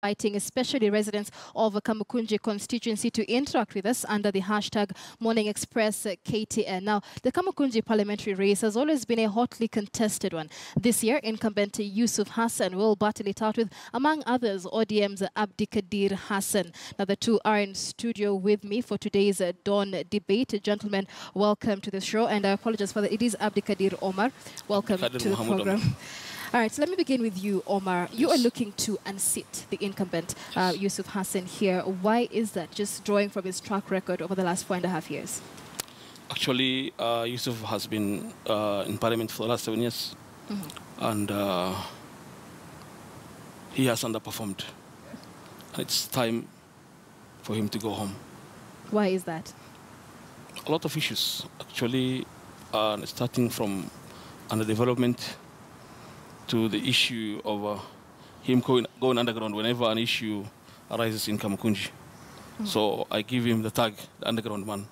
inviting especially residents of Kamukunji constituency to interact with us under the hashtag Morning Express KTN. Now, the Kamukunji parliamentary race has always been a hotly contested one. This year, incumbent Yusuf Hassan will battle it out with, among others, ODM's Abdikadir Hassan. Now, the two are in studio with me for today's dawn debate. Gentlemen, welcome to the show, and I apologize for that. It is Abdikadir Omar. Welcome to the program. All right, so let me begin with you, Omar. You are looking to unseat the incumbent, Yusuf Hassan, here. Why is that, just drawing from his track record over the last 4.5 years? Actually, Yusuf has been in Parliament for the last 7 years, and he has underperformed. And it's time for him to go home. Why is that? A lot of issues, actually, starting from underdevelopment to the issue of him going underground whenever an issue arises in Kamukunji. So I give him the tag, the underground man.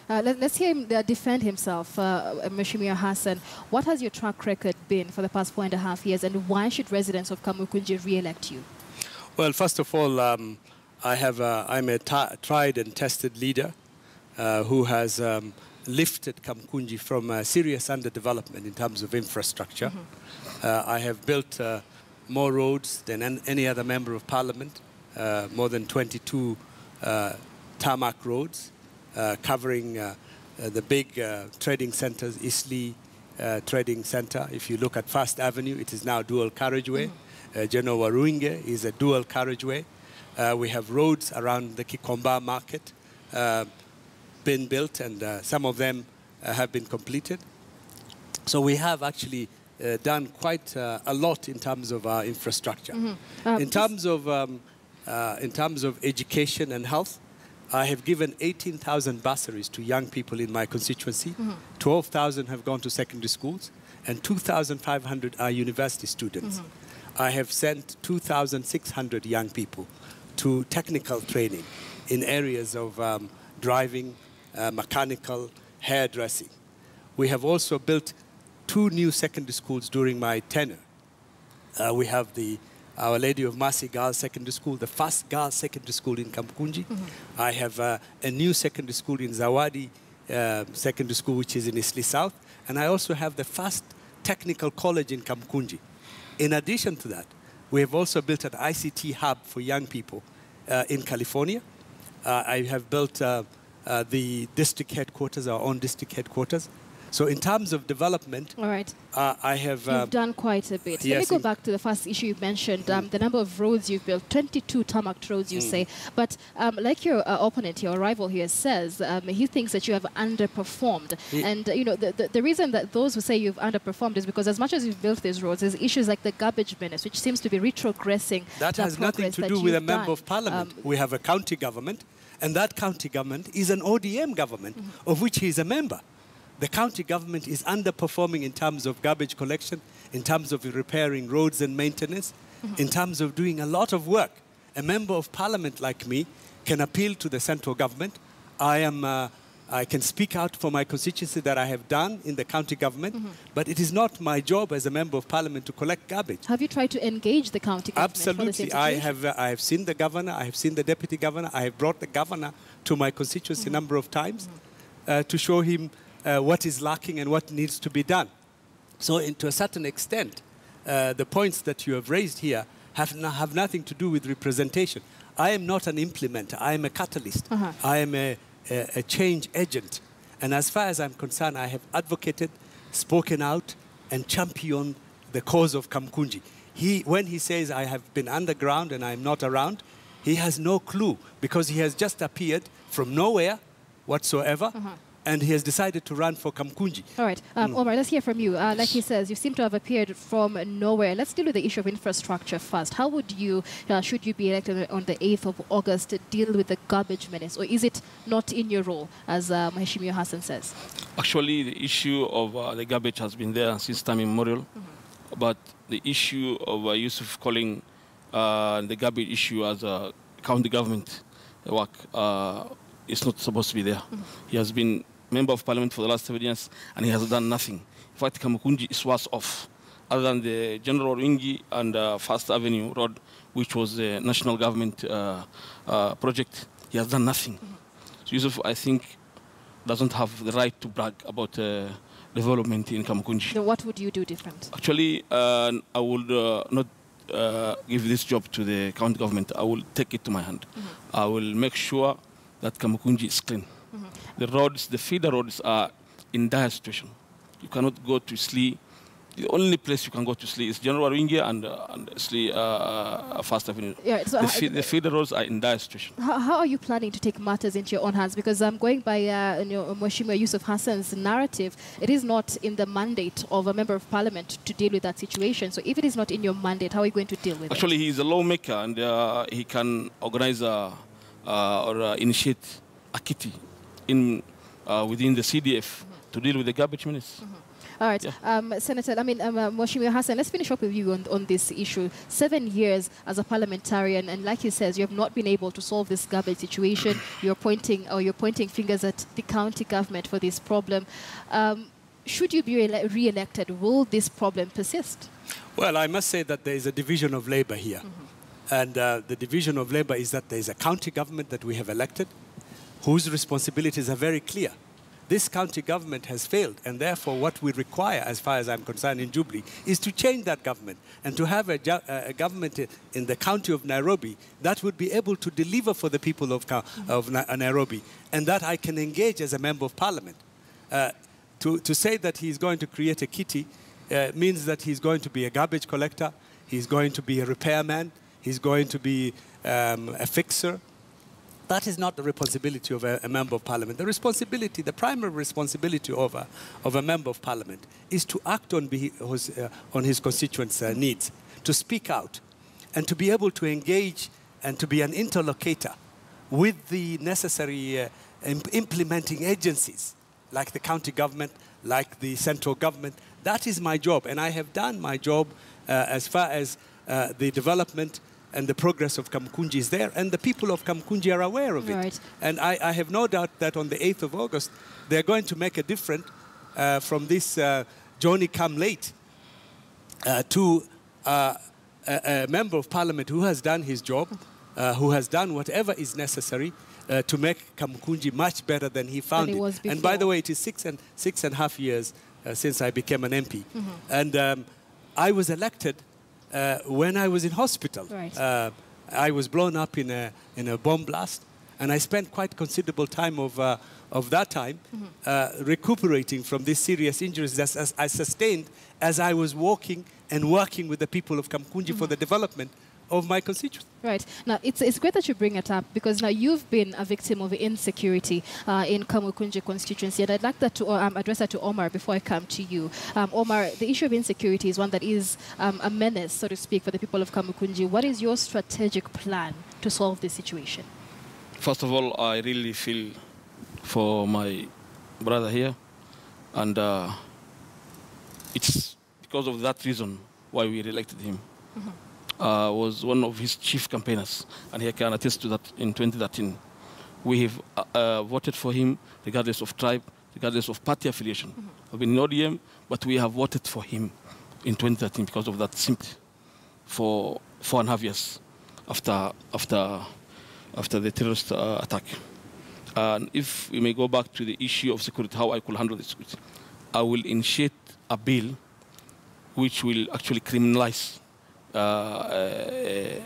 Let's hear him defend himself, Mheshimiwa Hassan. What has your track record been for the past 4.5 years, and why should residents of Kamukunji re-elect you? Well, first of all, I'm a tried and tested leader who has lifted Kamukunji from serious underdevelopment in terms of infrastructure. I have built more roads than any other member of parliament, more than 22 tarmac roads, covering the big trading centers, Islay Trading Center. If you look at First Avenue, it is now dual carriageway. Genoa Ruinge is a dual carriageway. We have roads around the Kikomba market been built, and some of them have been completed. So we have actually done quite a lot in terms of our infrastructure. In terms of education and health, I have given 18,000 bursaries to young people in my constituency. 12,000 have gone to secondary schools, and 2,500 are university students. I have sent 2,600 young people to technical training in areas of driving, mechanical, hairdressing. We have also built 2 new secondary schools during my tenure. We have the Our Lady of Mercy Girls Secondary School, the first girls secondary school in Kamukunji. I have a new secondary school in Zawadi Secondary School, which is in Islay South. And I also have the first technical college in Kamukunji. In addition to that, we have also built an ICT hub for young people in California. I have built the district headquarters, our own district headquarters. So in terms of development, all right, I have... You've done quite a bit. Yes, Let me go back to the first issue you mentioned, the number of roads you've built, 22 tarmac roads, you say. But like your opponent, your rival here says, he thinks that you have underperformed. And, you know, the reason that those who say you've underperformed is because as much as you've built these roads, there's issues like the garbage menace, which seems to be retrogressing. That has nothing to do with a member of parliament. We have a county government, and that county government is an ODM government, of which he is a member. The county government is underperforming in terms of garbage collection, in terms of repairing roads and maintenance, in terms of doing a lot of work. A member of parliament like me can appeal to the central government. I can speak out for my constituency that I have done in the county government, but it is not my job as a member of parliament to collect garbage. Have you tried to engage the county government? Absolutely. I have seen the governor, I have seen the deputy governor, I have brought the governor to my constituency a number of times to show him what is lacking and what needs to be done. So to a certain extent, the points that you have raised here have nothing to do with representation. I am not an implementer. I am a catalyst. I am a change agent. And as far as I'm concerned, I have advocated, spoken out, and championed the cause of Kamukunji. When he says I have been underground and I'm not around, he has no clue, because he has just appeared from nowhere whatsoever, and he has decided to run for Kamukunji. All right. Omar, let's hear from you. Like he says, you seem to have appeared from nowhere. Let's deal with the issue of infrastructure first. How would you, should you be elected on the 8th of August, deal with the garbage menace? Or is it not in your role, as Mheshimiwa Hassan says? Actually, the issue of the garbage has been there since time immemorial. But the issue of Yusuf calling the garbage issue as a county government work is not supposed to be there. He has been member of parliament for the last 7 years, and he has done nothing. In fact, Kamukunji is worse off other than the General Wingi and First Avenue Road, which was a national government project. He has done nothing. So Yusuf, I think, doesn't have the right to brag about development in Kamukunji. So what would you do different? Actually, I would not give this job to the county government. I will take it to my hand. I will make sure that Kamukunji is clean. The roads, the feeder roads are in dire situation. You cannot go to Sli. The only place you can go to Sli is General Wingi and Sli First Avenue. Yeah, so the feeder roads are in dire situation. How are you planning to take matters into your own hands? Because I'm going by Mheshimiwa Yusuf Hassan's narrative. It is not in the mandate of a member of parliament to deal with that situation. So if it is not in your mandate, how are you going to deal with it? Actually, he is a lawmaker, and he can organize or initiate a kitty within the CDF to deal with the garbage minutes. All right, yeah. Senator, Mheshimiwa Hassan, let's finish up with you on this issue. 7 years as a parliamentarian, and like he says, you have not been able to solve this garbage situation. You're pointing fingers at the county government for this problem. Should you be re-elected, will this problem persist? Well, I must say that there is a division of labor here. And the division of labor is that there is a county government that we have elected, whose responsibilities are very clear. This county government has failed, and therefore what we require, as far as I'm concerned in Jubilee, is to change that government and to have a government in the county of Nairobi that would be able to deliver for the people of Nairobi, and that I can engage as a member of parliament. To say that he's going to create a kitty means that he's going to be a garbage collector, he's going to be a repairman, he's going to be a fixer. That is not the responsibility of a member of parliament. The primary responsibility of a member of parliament is to act on his constituents' needs, to speak out, and to be able to engage and to be an interlocutor with the necessary implementing agencies, like the county government, like the central government. That is my job, and I have done my job as far as the development and the progress of Kamukunji is there, and the people of Kamukunji are aware of it. Right. And I have no doubt that on the 8th of August, they're going to make a difference from this Johnny come late to a member of parliament who has done his job, who has done whatever is necessary to make Kamukunji much better than he found it. And by the way, it is six and a half years since I became an MP. And I was elected when I was in hospital. Right. I was blown up in a bomb blast, and I spent quite considerable time of that time recuperating from these serious injuries that I sustained as I was walking and working with the people of Kamukunji for the development of my constituents. Right. Now, it's great that you bring it up, because now you've been a victim of insecurity in Kamukunji constituency, and I'd like that to address that to Omar before I come to you. Omar, the issue of insecurity is one that is a menace, so to speak, for the people of Kamukunji. What is your strategic plan to solve this situation? First of all, I really feel for my brother here, and it's because of that reason why we elected him. Was one of his chief campaigners, and he can attest to that. In 2013, we have voted for him regardless of tribe, regardless of party affiliation. I've been in ODM, but we have voted for him in 2013 because of that, simply for 4.5 years after the terrorist attack. And if we may go back to the issue of security, how I could handle the security, I will initiate a bill which will actually criminalize the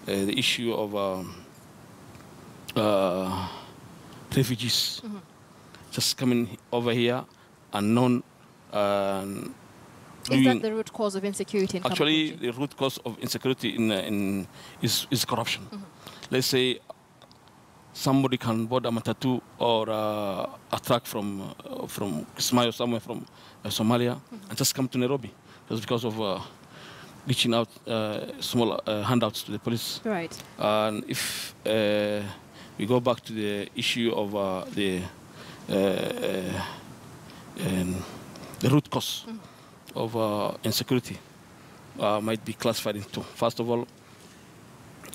issue of refugees just coming over here unknown. Is that the root cause of insecurity in Kamukunji? Actually, the root cause of insecurity is corruption. Let's say somebody can board a matatu or a truck from Kismayo, somewhere from Somalia, and just come to Nairobi, just because of reaching out small handouts to the police. Right. And if we go back to the issue of the root cause of insecurity, might be classified into two. First of all,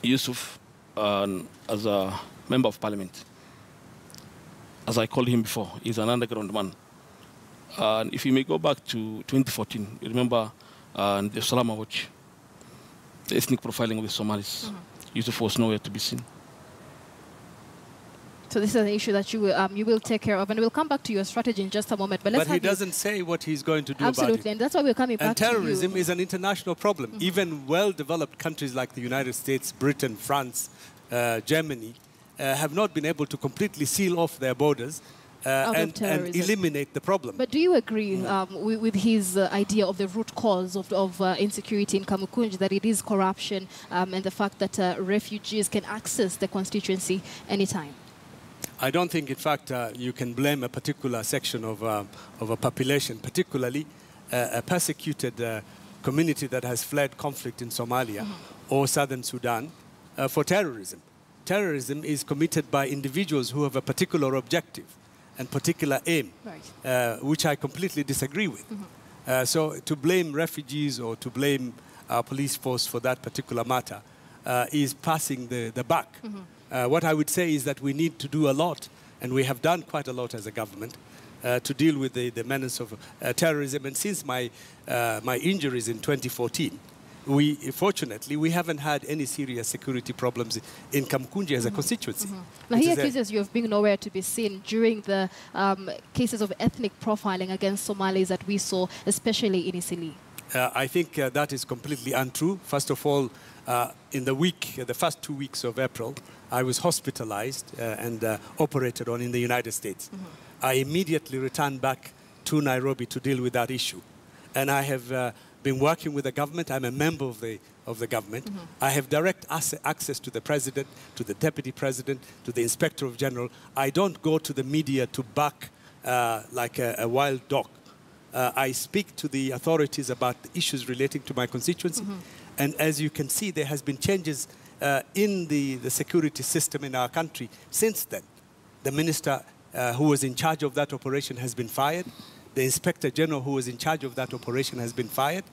Yusuf, as a member of parliament, as I called him before, he's an underground man. And if you may go back to 2014, you remember the Salama Watch, the ethnic profiling of the Somalis. Yusuf was nowhere to be seen. So this is an issue that you will take care of, and we'll come back to your strategy in just a moment. But he doesn't say what he's going to do about it. Absolutely, and that's why we're coming back to you. And terrorism is an international problem. Even well-developed countries like the United States, Britain, France, Germany, have not been able to completely seal off their borders and eliminate the problem. But do you agree with his idea of the root cause of insecurity in Kamukunji, that it is corruption and the fact that refugees can access the constituency anytime? I don't think, in fact, you can blame a particular section of a population, particularly a persecuted community that has fled conflict in Somalia or southern Sudan, for terrorism. Terrorism is committed by individuals who have a particular objective and particular aim, which I completely disagree with. So to blame refugees or to blame our police force for that particular matter is passing the buck. What I would say is that we need to do a lot, and we have done quite a lot as a government, to deal with the menace of terrorism. And since my injuries in 2014, fortunately, we haven't had any serious security problems in Kamukunji as a constituency. Now, he accuses you of being nowhere to be seen during the cases of ethnic profiling against Somalis that we saw, especially in Isili. I think that is completely untrue. First of all, in the first 2 weeks of April, I was hospitalized and operated on in the United States. I immediately returned back to Nairobi to deal with that issue. And I have been working with the government. I'm a member of the government. I have direct access to the president, to the deputy president, to the inspector general. I don't go to the media to bark like a wild dog. I speak to the authorities about the issues relating to my constituency. And as you can see, there has been changes in the security system in our country since then. The minister who was in charge of that operation has been fired. The inspector general who was in charge of that operation has been fired.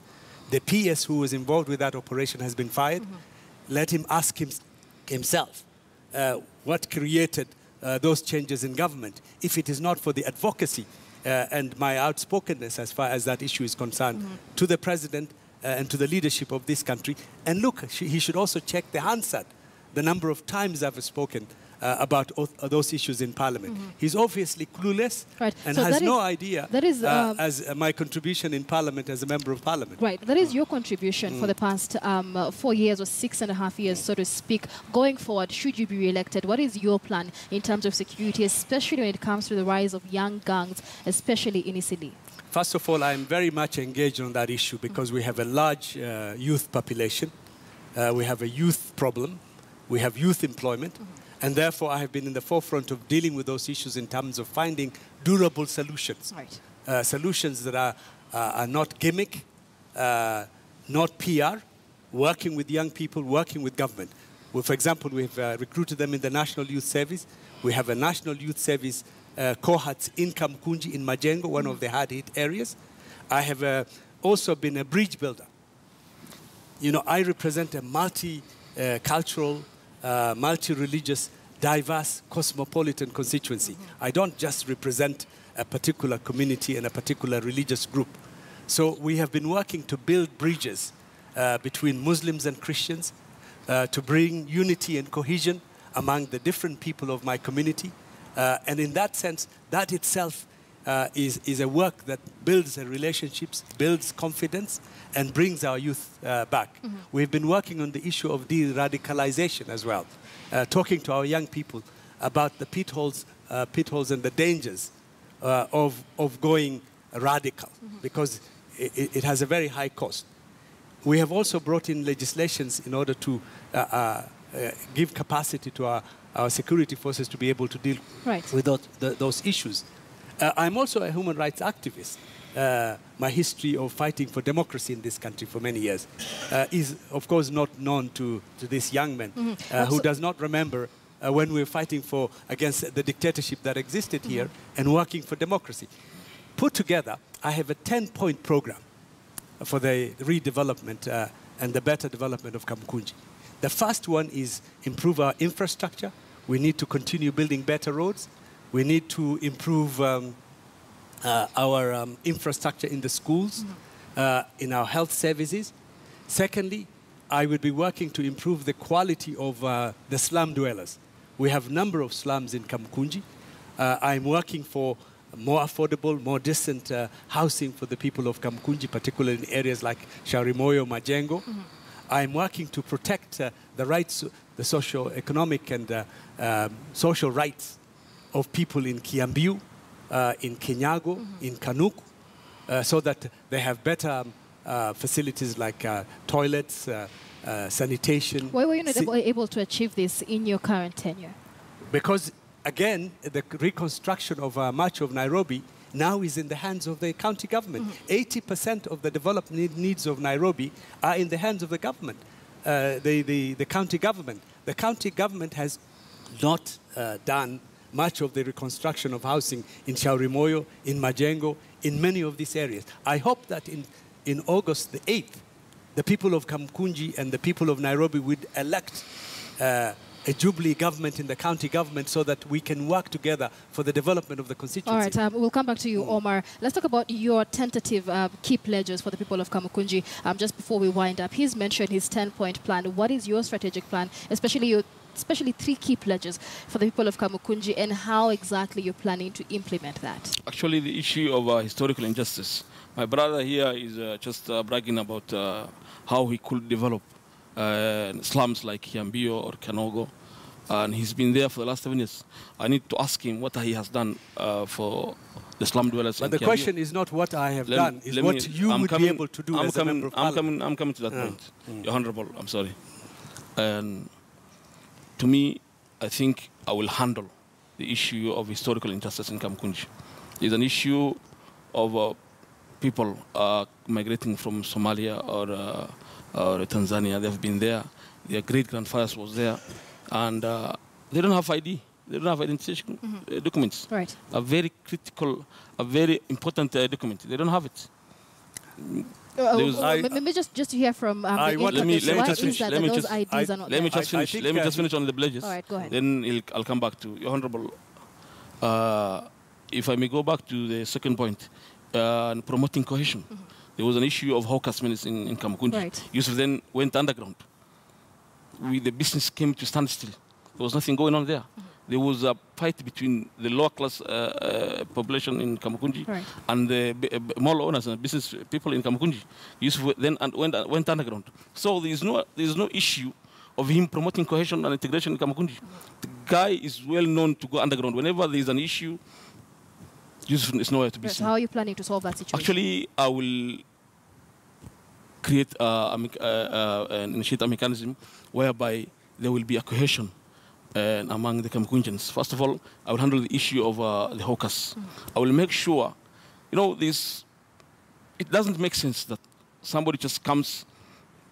The PS who was involved with that operation has been fired. Let him ask himself what created those changes in government. If it is not for the advocacy and my outspokenness as far as that issue is concerned to the president and to the leadership of this country. And look, he should also check the Hansard, the number of times I've spoken about those issues in Parliament. He's obviously clueless and so has no idea as my contribution in Parliament as a Member of Parliament. Right, that is your contribution for the past 4 years or 6.5 years, so to speak. Going forward, should you be re-elected, what is your plan in terms of security, especially when it comes to the rise of young gangs, especially in Isili? First of all, I'm very much engaged on that issue because we have a large youth population. We have a youth problem. We have youth employment. And therefore, I have been in the forefront of dealing with those issues in terms of finding durable solutions. Solutions that are not gimmick, not PR, working with young people, working with government. Well, for example, we've recruited them in the National Youth Service. We have a National Youth Service cohorts in Kamukunji, in Majengo, one of the hard-hit areas. I have also been a bridge builder. You know, I represent a multi-cultural, multi-religious, diverse, cosmopolitan constituency. I don't just represent a particular community and a particular religious group. So we have been working to build bridges between Muslims and Christians, to bring unity and cohesion among the different people of my community. And in that sense, that itself is a work that builds relationships, builds confidence, and brings our youth back. We've been working on the issue of de-radicalization as well, talking to our young people about the pitfalls and the dangers of going radical, because it has a very high cost. We have also brought in legislations in order to give capacity to our security forces to be able to deal with those issues. I'm also a human rights activist. My history of fighting for democracy in this country for many years is, of course, not known to this young man who does not remember when we were fighting against the dictatorship that existed here and working for democracy. Put together, I have a 10-point program for the redevelopment and the better development of Kamukunji. The first one is improve our infrastructure. We need to continue building better roads. We need to improve our infrastructure in the schools, in our health services. Secondly, I would be working to improve the quality of the slum dwellers. We have a number of slums in Kamukunji. I'm working for more affordable, more decent housing for the people of Kamukunji, particularly in areas like Shaurimoyo, Majengo. I'm working to protect the rights, the socio-economic and social rights of people in Kiambiu, in Kinyago, in Kanuku, so that they have better facilities like toilets, sanitation. Why were you not able to achieve this in your current tenure? Because, again, the reconstruction of much of Nairobi now is in the hands of the county government. 80% of the development needs of Nairobi are in the hands of the government, the county government. The county government has not done much of the reconstruction of housing in Shaurimoyo, in Majengo, in many of these areas. I hope that in August the 8th, the people of Kamukunji and the people of Nairobi would elect a Jubilee government in the county government so that we can work together for the development of the constituency. All right, we'll come back to you, Omar. Let's talk about your tentative key pledges for the people of Kamukunji. Just before we wind up, he's mentioned his 10-point plan. What is your strategic plan, especially 3 key pledges for the people of Kamukunji, and how exactly you're planning to implement that? Actually, the issue of historical injustice. My brother here is just bragging about how he could develop slums like Kiambio or Kanogo, and he's been there for the last 7 years. I need to ask him what he has done for the slum dwellers. But the question is not what I have done, is what you would be able to do as a member of Parliament. I'm coming to that point. Your Honourable, I'm sorry. And to me, I think I will handle the issue of historical injustice in Kamukunji. It's an issue of people migrating from Somalia or Tanzania. They've been there. Their great-grandfathers was there. And they don't have ID. They don't have identification documents. Right. A very critical, a very important document. They don't have it. Maybe just to hear from let me just finish on the pledges. All right, go ahead. Then I'll come back to Your Honourable. If I may go back to the second point, promoting cohesion. There was an issue of hawkers in Kamukunji. Right. Yusuf then went underground. The business came to standstill. There was nothing going on there. There was a fight between the lower class population in Kamukunji and the mall owners and business people in Kamukunji. Yusuf then went underground. So there is no issue of him promoting cohesion and integration in Kamukunji. The guy is well known to go underground. Whenever there is an issue, Yusuf is nowhere to be seen. How are you planning to solve that situation? Actually, I will create initiate a mechanism whereby there will be a cohesion among the Kamukunjans. First of all, I will handle the issue of the hawkers. I will make sure, it doesn't make sense that somebody just comes,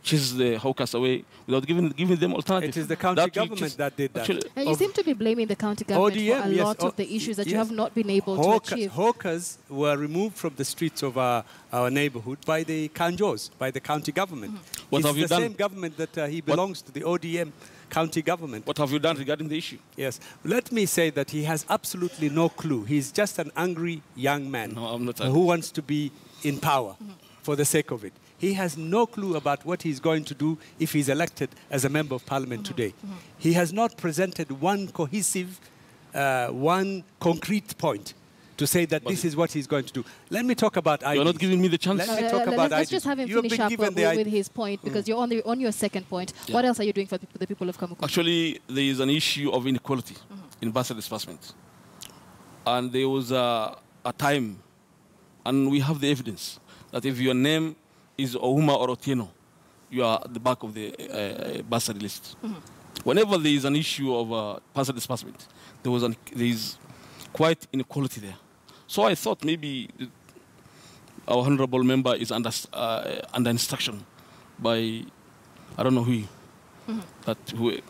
chases the hawkers away without giving them alternatives. It is the county government that did that. Actually, and you seem to be blaming the county government for a lot of the issues that you have not been able to achieve. Hawkers were removed from the streets of our neighborhood by the Kanjos, by the county government. What have you done? It's the same government that he belongs to, the ODM county government. What have you done regarding the issue? Yes. Let me say that he has absolutely no clue. He's just an angry young man who wants to be in power for the sake of it. He has no clue about what he's going to do if he's elected as a member of parliament today. He has not presented one cohesive, one concrete point to say that this is what he's going to do. Let me talk about IDs. You're not giving me the chance. Let me talk about IDs. Let's just have him finish up with his point, because you're on your second point. Yeah. What else are you doing for the people of Kamukunji? Actually, there is an issue of inequality in bursary disbursement. And there was a time, and we have the evidence, that if your name is Ouma or Otieno, you are at the back of the bursary list. Whenever there is an issue of bursary disbursement, there is quite inequality there. So I thought maybe our honourable member is under instruction by, I don't know who, that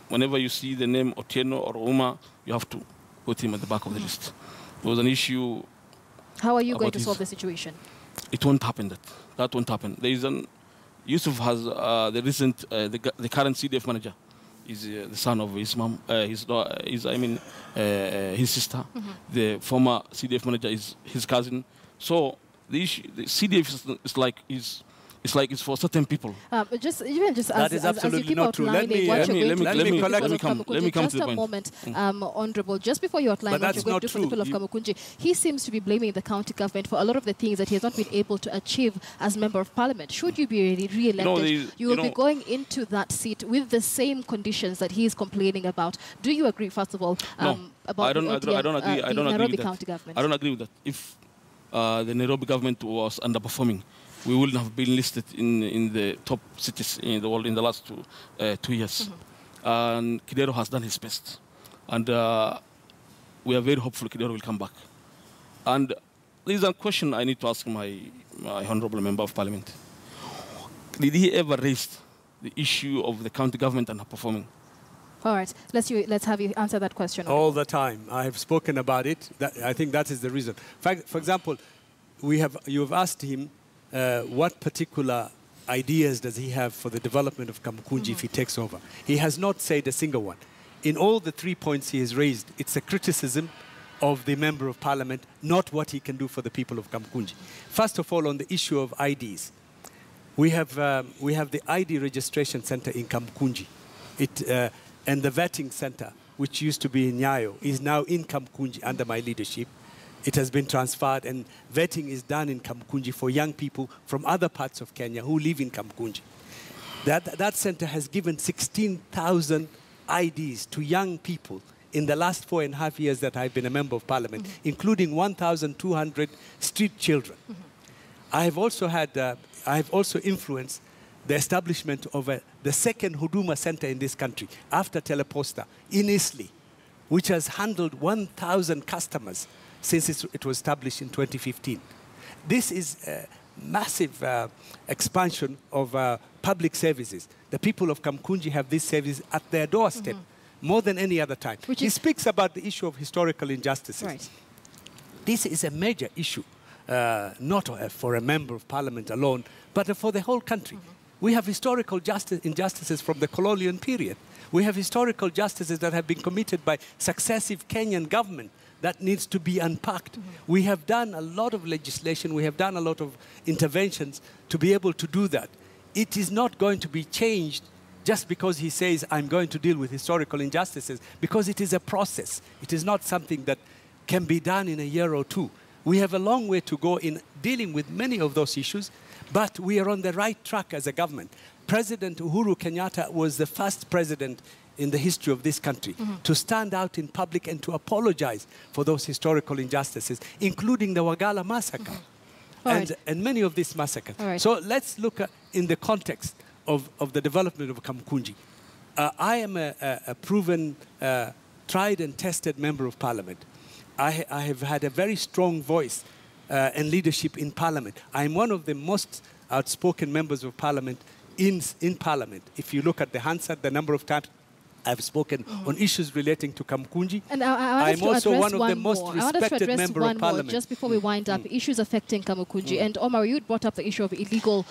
whenever you see the name Otieno or Ouma, you have to put him at the back of the list. There was an issue. How are you going to solve the situation? It won't happen. That won't happen. There is Yusuf has the current CDF manager is the son of his mom, his sister. The former CDF manager is his cousin. So the CDF is like it's for certain people. Just that is absolutely not true. Let me come to the point. Moment, Honourable. Just before you outline what you're going to do for the people of Kamukunji, he seems to be blaming the county government for a lot of the things that he has not been able to achieve as Member of Parliament. Should you be re-elected, you will be going into that seat with the same conditions that he is complaining about. Do you agree, first of all, about I don't agree. I don't agree with County government? I don't agree with that. If the Nairobi government was underperforming, we wouldn't have been listed in the top cities in the world in the last 2 years. And Kidero has done his best. And we are very hopeful Kidero will come back. And there is a question I need to ask my honourable Member of Parliament. Did he ever raise the issue of the county government underperforming? All right, let's have you answer that question. All the time. I have spoken about it. I think that is the reason. For example, you have asked him what particular ideas does he have for the development of Kamukunji if he takes over. He has not said a single one. In all the 3 points he has raised, it's a criticism of the Member of Parliament, not what he can do for the people of Kamukunji. First of all, on the issue of IDs, we have the ID registration center in Kamukunji. And the vetting center, which used to be in Nyayo, is now in Kamukunji under my leadership. It has been transferred, and vetting is done in Kamukunji for young people from other parts of Kenya who live in Kamukunji. That center has given 16,000 IDs to young people in the last 4.5 years that I've been a Member of Parliament, including 1,200 street children. I have also influenced the establishment of the second Huduma center in this country, after Teleposta, in Isli, which has handled 1,000 customers since it was established in 2015. This is a massive expansion of public services. The people of Kamukunji have this service at their doorstep more than any other time. He speaks about the issue of historical injustices. Right. This is a major issue, not for a Member of Parliament alone, but for the whole country. We have historical injustices from the colonial period. We have historical justices that have been committed by successive Kenyan government that needs to be unpacked. We have done a lot of legislation, we have done a lot of interventions to be able to do that. It is not going to be changed just because he says, I'm going to deal with historical injustices, because it is a process. It is not something that can be done in a year or two. We have a long way to go in dealing with many of those issues, but we are on the right track as a government. President Uhuru Kenyatta was the first president in the history of this country to stand out in public and to apologize for those historical injustices, including the Wagala massacre and many of these massacres. So let's look in the context of the development of Kamukunji. I am a proven, tried and tested Member of Parliament. I have had a very strong voice and leadership in Parliament. I am one of the most outspoken members of Parliament in Parliament. If you look at the Hansard, the number of times I've spoken on issues relating to Kamukunji. And I'm also one of the most respected members of Parliament. Just before we wind up, issues affecting Kamukunji. And Omar, you brought up the issue of illegal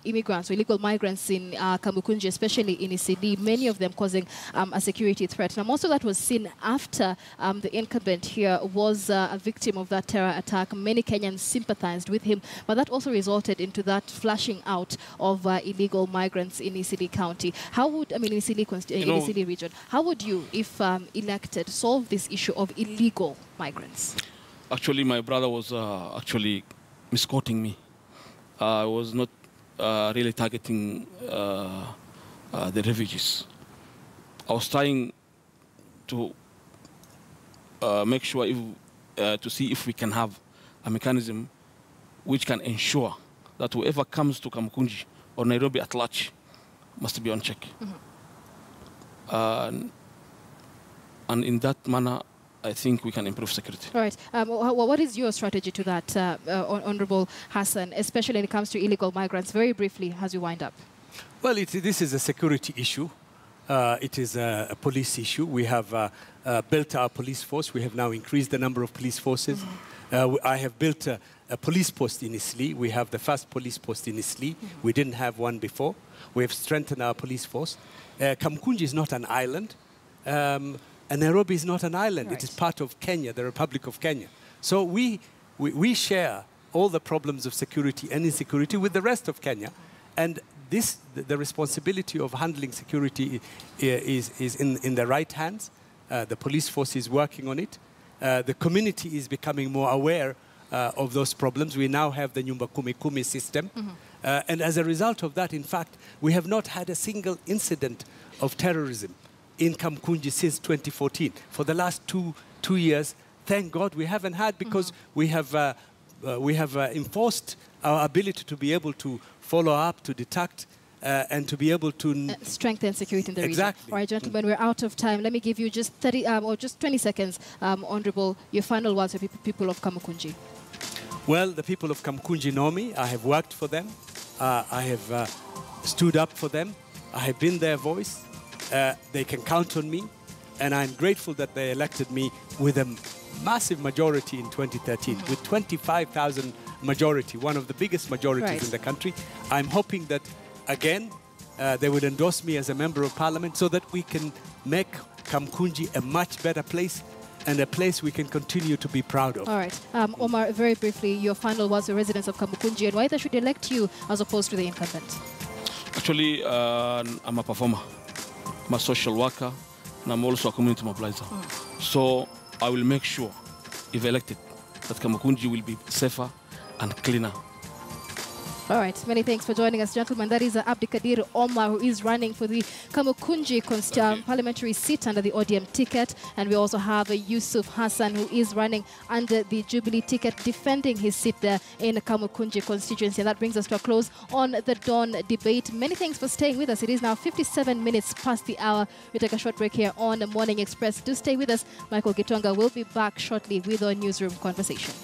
immigrants or illegal migrants in Kamukunji, especially in Isili, many of them causing a security threat. Now, most of that was seen after the incumbent here was a victim of that terror attack. Many Kenyans sympathized with him, but that also resulted into that flashing out of illegal migrants in Isili County. How would, in Isili region, how would you, if elected, solve this issue of illegal migrants? Actually, my brother was actually misquoting me. I was not really targeting the refugees. I was trying to make sure to see if we can have a mechanism which can ensure that whoever comes to Kamukunji or Nairobi at large must be on check. And in that manner, I think we can improve security. All right. What is your strategy to that, Honorable Hassan, especially when it comes to illegal migrants? Very briefly, as you wind up. Well, this is a security issue. It is a police issue. We have built our police force. We have now increased the number of police forces. I have built a police post in Isli. We have the first police post in Isli. We didn't have one before. We have strengthened our police force. Kamukunji is not an island, and Nairobi is not an island. Right. It is part of Kenya, the Republic of Kenya. So we we share all the problems of security and insecurity with the rest of Kenya. And the responsibility of handling security is in the right hands. The police force is working on it. The community is becoming more aware of those problems. We now have the Nyumba Kumi Kumi system. And as a result of that, in fact, we have not had a single incident of terrorism in Kamukunji since 2014. For the last two years, thank God we haven't had, because we have enforced our ability to be able to follow up, to detect, and to be able to strengthen security in the exactly. region. All right, gentlemen, we're out of time. Let me give you just 30 or just 20 seconds, Honorable, your final words for people of Kamukunji. Well, the people of Kamukunji know me. I have worked for them. I have stood up for them. I have been their voice. They can count on me. And I'm grateful that they elected me with a massive majority in 2013, with 25,000 majority, one of the biggest majorities in the country. I'm hoping that, again, they will endorse me as a member of parliament so that we can make Kamukunji a much better place and a place we can continue to be proud of. All right. Omar, very briefly, your final words to residents of Kamukunji and why they should elect you as opposed to the incumbent. Actually, I'm a performer. I'm a social worker, and I'm also a community mobilizer. So I will make sure, if elected, that Kamukunji will be safer and cleaner. All right, many thanks for joining us, gentlemen. That is Abdikadir Omar, who is running for the Kamukunji parliamentary seat under the ODM ticket. And we also have Yusuf Hassan, who is running under the Jubilee ticket, defending his seat there in the Kamukunji constituency. And that brings us to a close on the Dawn debate. Many thanks for staying with us. It is now 57 minutes past the hour. We take a short break here on the Morning Express. Do stay with us. Michael Gitonga will be back shortly with our newsroom conversation.